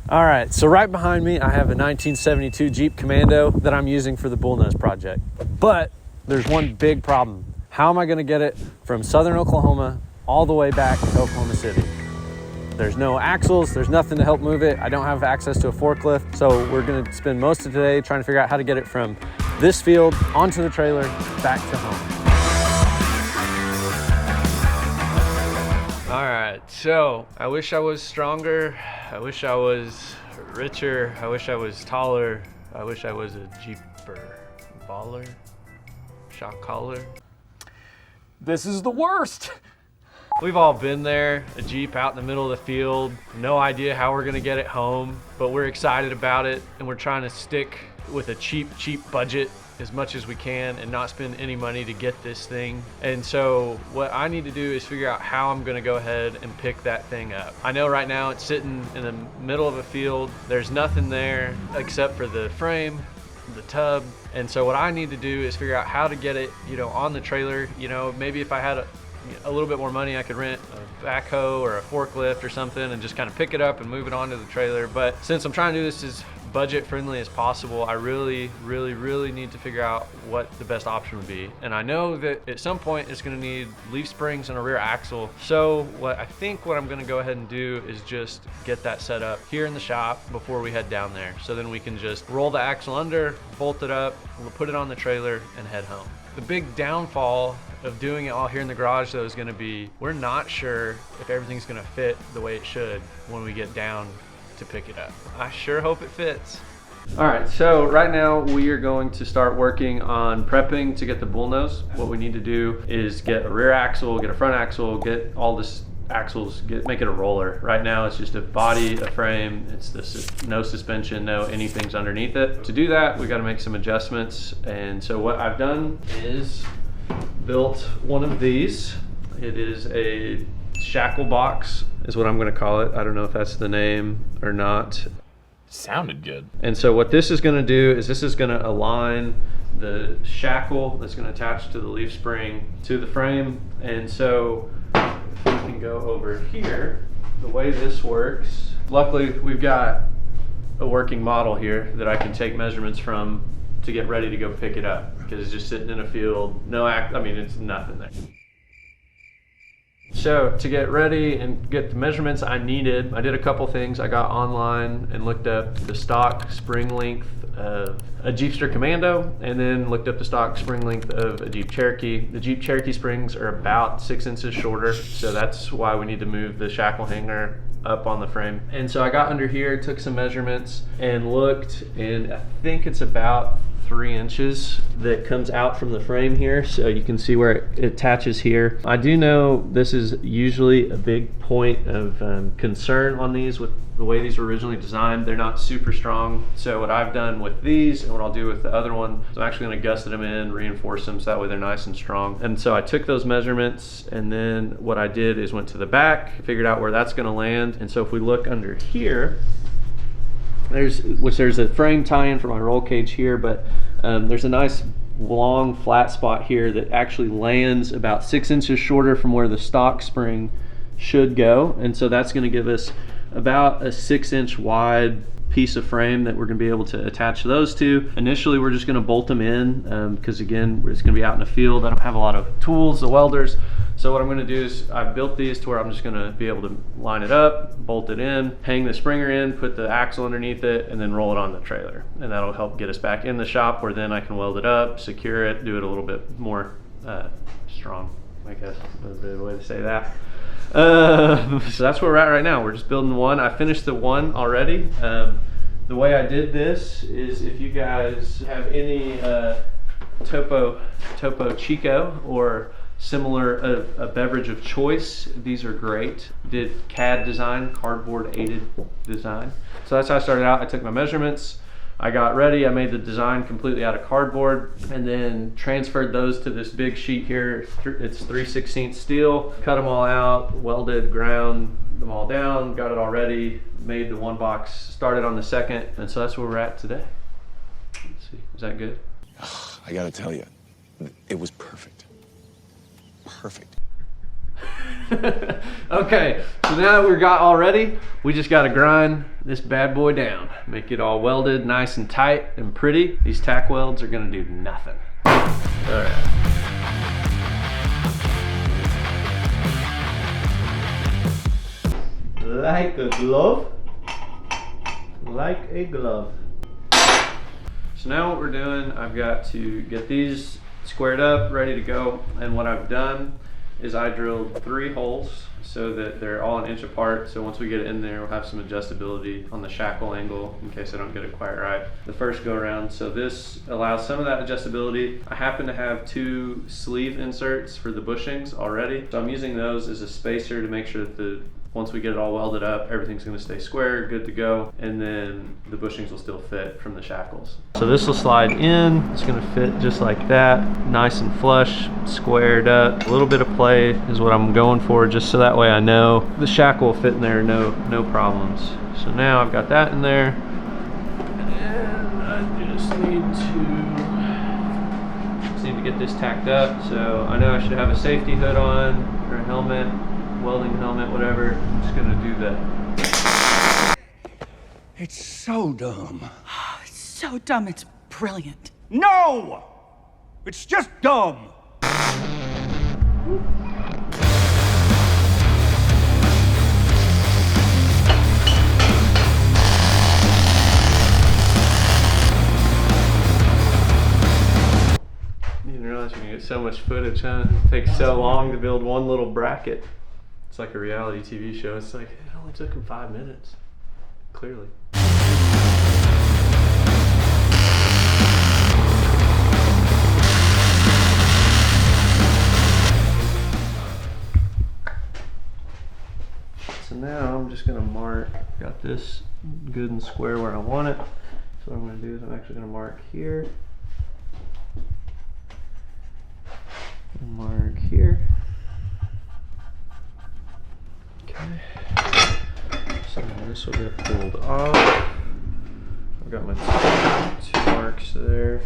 All right, so right behind me, I have a 1972 Jeep Commando that I'm using for the bullnose project. But there's one big problem. How am I gonna get it from southern Oklahoma all the way back to Oklahoma City? There's no axles, there's nothing to help move it. I don't have access to a forklift, so we're gonna spend most of today trying to figure out how to get it from this field onto the trailer back to home. All right, so I wish I was stronger. I wish I was richer. I wish I was taller. I wish I was a Jeeper baller, shock collar. This is the worst. We've all been there, a Jeep out in the middle of the field, no idea how we're gonna get it home, but we're excited about it and we're trying to stick with a cheap budget as much as we can and not spend any money to get this thing. And so what I need to do is figure out how I'm gonna go ahead and pick that thing up. I know right now it's sitting in the middle of a field. There's nothing there except for the frame, the tub. And so what I need to do is figure out how to get it, on the trailer. Maybe if I had a little bit more money, I could rent a backhoe or a forklift or something and just kind of pick it up and move it onto the trailer. But since I'm trying to do this as budget friendly as possible, I really need to figure out what the best option would be. And I know that at some point it's going to need leaf springs and a rear axle. So what I'm going to go ahead and do is just get that set up here in the shop before we head down there. So then we can just roll the axle under, bolt it up, we'll put it on the trailer and head home. The big downfall of doing it all here in the garage though is going to be, we're not sure if everything's going to fit the way it should when we get down to pick it up. I sure hope it fits. All right, so right now we are going to start working on prepping to get the bullnose. What we need to do is get a rear axle, get a front axle, get all this axles, make it a roller. Right now it's just a body, a frame, it's no suspension, no anything's underneath it. To do that, we got to make some adjustments. And so what I've done is built one of these. It is a shackle box is what I'm going to call it. I don't know if that's the name or not. Sounded good. And so what this is going to do is this is going to align the shackle that's going to attach to the leaf spring to the frame. And so if we can go over here, the way this works, luckily we've got a working model here that I can take measurements from to get ready to go pick it up, because it's just sitting in a field. It's nothing there. So to get ready and get the measurements I needed, I did a couple things. I got online and looked up the stock spring length of a Jeepster Commando, and then looked up the stock spring length of a Jeep Cherokee. The Jeep Cherokee springs are about 6 inches shorter, so that's why we need to move the shackle hanger up on the frame. And so I got under here, took some measurements and looked, and I think it's about 3 inches that comes out from the frame here, so you can see where it attaches here. I do know this is usually a big point of concern on these with the way these were originally designed. They're not super strong. So what I've done with these and what I'll do with the other one is I'm actually going to gusset them in, reinforce them so that way they're nice and strong. And so I took those measurements, and then what I did is went to the back, figured out where that's going to land. And so if we look under here, there's a frame tie-in for my roll cage here, but there's a nice long flat spot here that actually lands about 6 inches shorter from where the stock spring should go. And so that's going to give us about a 6-inch wide piece of frame that we're going to be able to attach those to. Initially we're just going to bolt them in because again, it's going to be out in the field. I don't have a lot of tools, the welders. So what I'm going to do is I've built these to where I'm just going to be able to line it up, bolt it in, hang the springer in, put the axle underneath it, and then roll it on the trailer. And that'll help get us back in the shop, where then I can weld it up, secure it, do it a little bit more strong, I guess is the way to say that. So that's where we're at right now. We're just building one. I finished the one already. The way I did this is, if you guys have any Topo Chico or similar a beverage of choice, these are great. Did CAD design, cardboard aided design. So that's how I started out. I took my measurements, I got ready, I made the design completely out of cardboard, and then transferred those to this big sheet here. It's 3/16 steel. Cut them all out, welded, ground them all down, got it all ready, made the one box, started on the second, and so that's where we're at today. Let's see, is that good? I gotta tell you, it was perfect. Perfect. Okay, so now that we've got all ready, we just gotta grind this bad boy down. Make it all welded nice and tight and pretty. These tack welds are gonna do nothing. All right. Like a glove. Like a glove. So now what we're doing, I've got to get these squared up, ready to go. And what I've done is I drilled 3 holes so that they're all an inch apart. So once we get it in there, we'll have some adjustability on the shackle angle in case I don't get it quite right the first go around. So this allows some of that adjustability. I happen to have 2 sleeve inserts for the bushings already. So I'm using those as a spacer to make sure that once we get it all welded up, everything's gonna stay square, good to go, and then the bushings will still fit from the shackles. So this will slide in, it's gonna fit just like that, nice and flush, squared up. A little bit of play is what I'm going for, just so that way I know the shackle will fit in there, no problems. So now I've got that in there, and I just need to get this tacked up. So I know I should have a safety hood on, or a helmet, welding helmet, whatever. I'm just gonna do that. It's so dumb. Oh, it's so dumb, it's brilliant. No! It's just dumb. You didn't realize you can get so much footage, huh? It takes so long to build one little bracket. It's like a reality TV show. It's like, it only took him 5 minutes, clearly. So now I'm just gonna mark, got this good and square where I want it. So what I'm gonna do is I'm actually gonna mark here. And mark here. Okay. So now this will get pulled off. I've got my 2 marks there.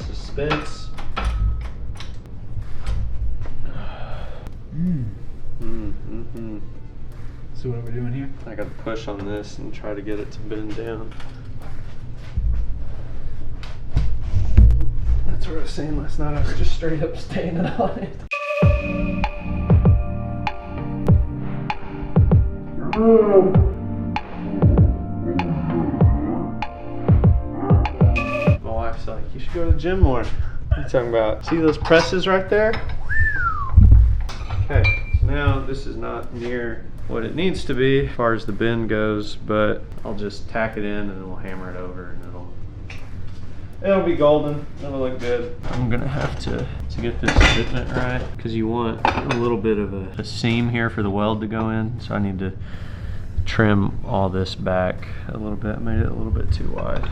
Suspense. So what are we doing here? I got to push on this and try to get it to bend down. That's what I was saying last night. I was just straight up standing on it. My wife's like, you should go to the gym more. What are you talking about? See those presses right there? Okay, so now this is not near what it needs to be as far as the bend goes, but I'll just tack it in and then we'll hammer it over and it'll be golden. It'll look good. I'm gonna have to get this fitment right, because you want a little bit of a seam here for the weld to go in, so I need to trim all this back a little bit. Made it a little bit too wide.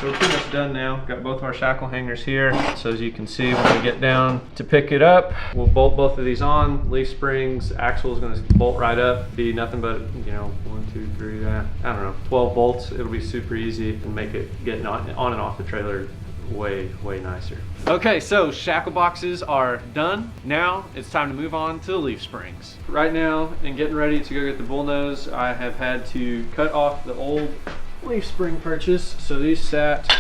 So we're pretty much done now. Got both of our shackle hangers here. So as you can see, when we get down to pick it up, we'll bolt both of these on. Leaf springs, axle is gonna bolt right up. Be nothing but, 1, 2, 3, I don't know, 12 bolts. It'll be super easy and make it getting on and off the trailer way nicer. Okay, so shackle boxes are done. Now it's time to move on to the leaf springs. Right now, in getting ready to go get the bull nose, I have had to cut off the old leaf spring purchase. So these sat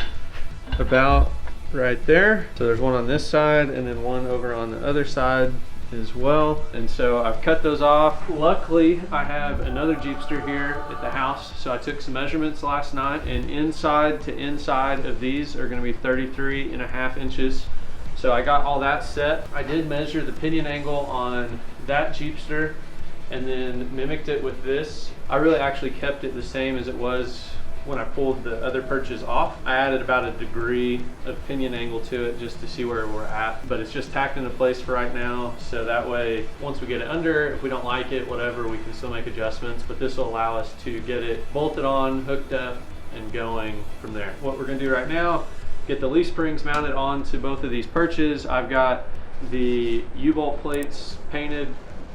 about right there. So there's one on this side and then one over on the other side as well. And so I've cut those off. Luckily, I have another Jeepster here at the house. So I took some measurements last night, and inside to inside of these are gonna be 33.5 inches. So I got all that set. I did measure the pinion angle on that Jeepster, and then mimicked it with this. I really actually kept it the same as it was when I pulled the other perches off. I added about a degree of pinion angle to it just to see where we're at, but it's just tacked into place for right now, so that way once we get it under, if we don't like it, whatever, we can still make adjustments, but this will allow us to get it bolted on, hooked up, and going from there. What we're going to do right now, get the leaf springs mounted onto both of these perches. I've got the U-bolt plates painted,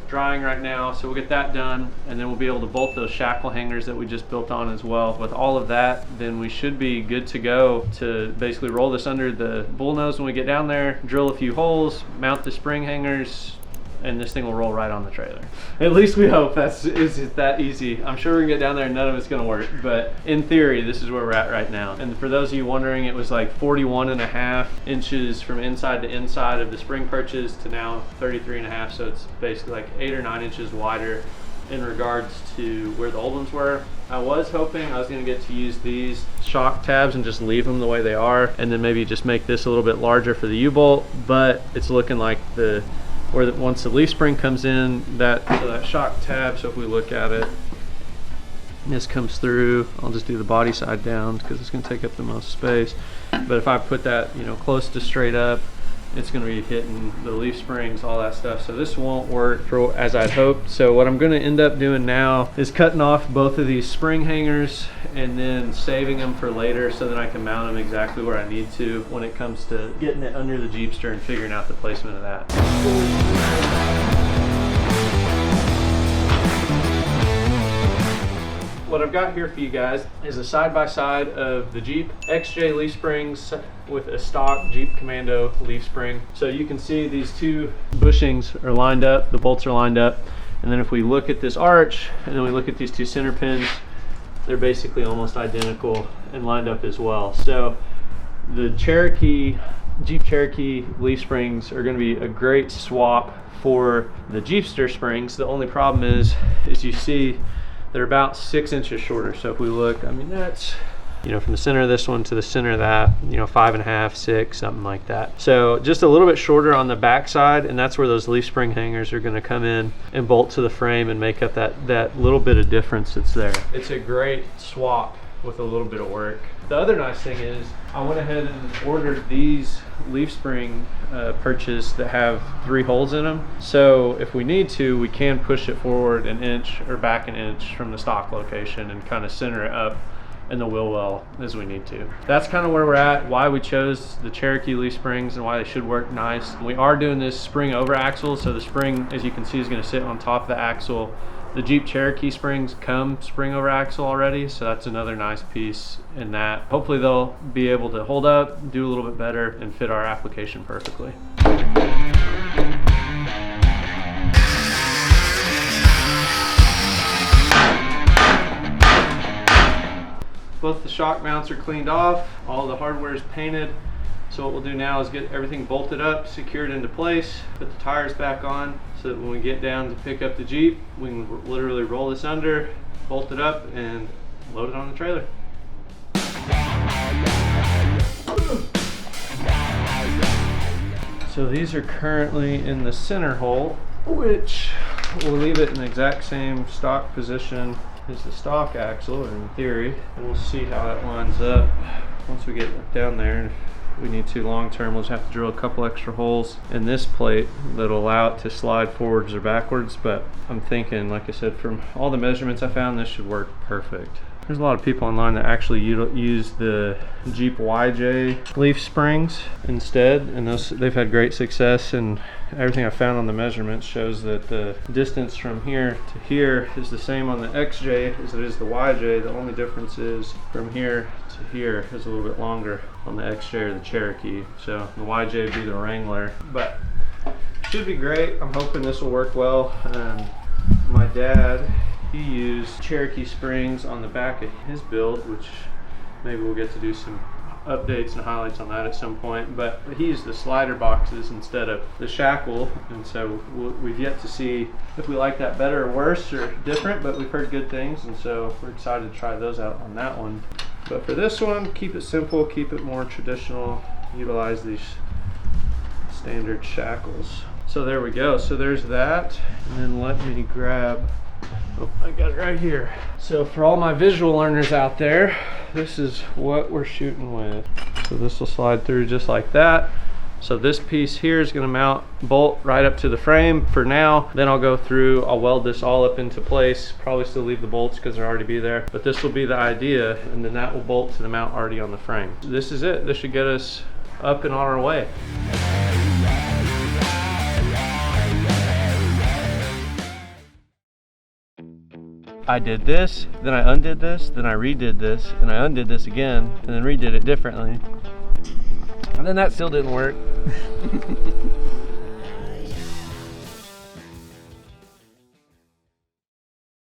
drying right now, so we'll get that done, and then we'll be able to bolt those shackle hangers that we just built on as well. With all of that, then we should be good to go to basically roll this under the bull nose when we get down there, drill a few holes, mount the spring hangers, and this thing will roll right on the trailer. At least we hope it's that easy. I'm sure we can get down there and none of it's gonna work, but in theory, this is where we're at right now. And for those of you wondering, it was like 41.5 inches from inside to inside of the spring perches to now 33.5, so it's basically like 8 or 9 inches wider in regards to where the old ones were. I was hoping I was gonna get to use these shock tabs and just leave them the way they are, and then maybe just make this a little bit larger for the U-bolt, but it's looking like once the leaf spring comes in, that shock tab, so if we look at it, this comes through. I'll just do the body side down because it's going to take up the most space, but if I put that close to straight up, it's going to be hitting the leaf springs, all that stuff, so this won't work as I'd hoped. So what I'm going to end up doing now is cutting off both of these spring hangers and then saving them for later so that I can mount them exactly where I need to when it comes to getting it under the Jeepster and figuring out the placement of that. What I've got here for you guys is a side-by-side of the Jeep XJ leaf springs with a stock Jeep Commando leaf spring. So you can see these two bushings are lined up, the bolts are lined up, and then if we look at this arch and then we look at these two center pins, they're basically almost identical and lined up as well. So the Jeep Cherokee leaf springs are going to be a great swap for the Jeepster springs. The only problem is you see they're about 6 inches shorter. So if we look, I mean, that's, from the center of this one to the center of that, 5.5, 6, something like that. So just a little bit shorter on the back side, and that's where those leaf spring hangers are going to come in and bolt to the frame and make up that little bit of difference that's there. It's a great swap with a little bit of work. The other nice thing is I went ahead and ordered these leaf spring perches that have 3 holes in them. So if we need to, we can push it forward an inch or back an inch from the stock location and kind of center it up in the wheel well as we need to. That's kind of where we're at, why we chose the Cherokee leaf springs and why they should work nice. We are doing this spring over axle, so the spring, as you can see, is going to sit on top of the axle. The Jeep Cherokee springs come spring over axle already, so that's another nice piece in that. Hopefully they'll be able to hold up, do a little bit better, and fit our application perfectly. Both the shock mounts are cleaned off, all the hardware is painted. So what we'll do now is get everything bolted up, secured into place, put the tires back on, so that when we get down to pick up the Jeep, we can literally roll this under, bolt it up, and load it on the trailer. So these are currently in the center hole, which we'll leave it in the exact same stock position as the stock axle, in theory, and we'll see how that lines up once we get down there. If we need to long term, we'll just have to drill a couple extra holes in this plate that'll allow it to slide forwards or backwards, but I'm thinking, like I said, from all the measurements I found, this should work perfect. There's a lot of people online that actually use the Jeep YJ leaf springs instead, and they've had great success, and everything I found on the measurements shows that the distance from here to here is the same on the XJ as it is the YJ. The only difference is from here to here is a little bit longer on the XJ or the Cherokee. So the YJ would be the Wrangler, but should be great. I'm hoping this will work well. My dad, he used Cherokee springs on the back of his build, which maybe we'll get to do some updates and highlights on that at some point, but he used the slider boxes instead of the shackle, and so we've yet to see if we like that better or worse or different, but we've heard good things, and so we're excited to try those out on that one. But for this one, keep it simple, keep it more traditional, utilize these standard shackles. So there we go. So there's that. And then let me grab, oh, I got it right here. So for all my visual learners out there, this is what we're shooting with. So this will slide through just like that. So this piece here is going to mount, bolt right up to the frame for now. Then I'll go through, I'll weld this all up into place. Probably still leave the bolts because they'll already be there. But this will be the idea, and then that will bolt to the mount already on the frame. This is it. This should get us up and on our way. I did this, then I undid this, then I redid this, and I undid this again, and then redid it differently. And then that still didn't work.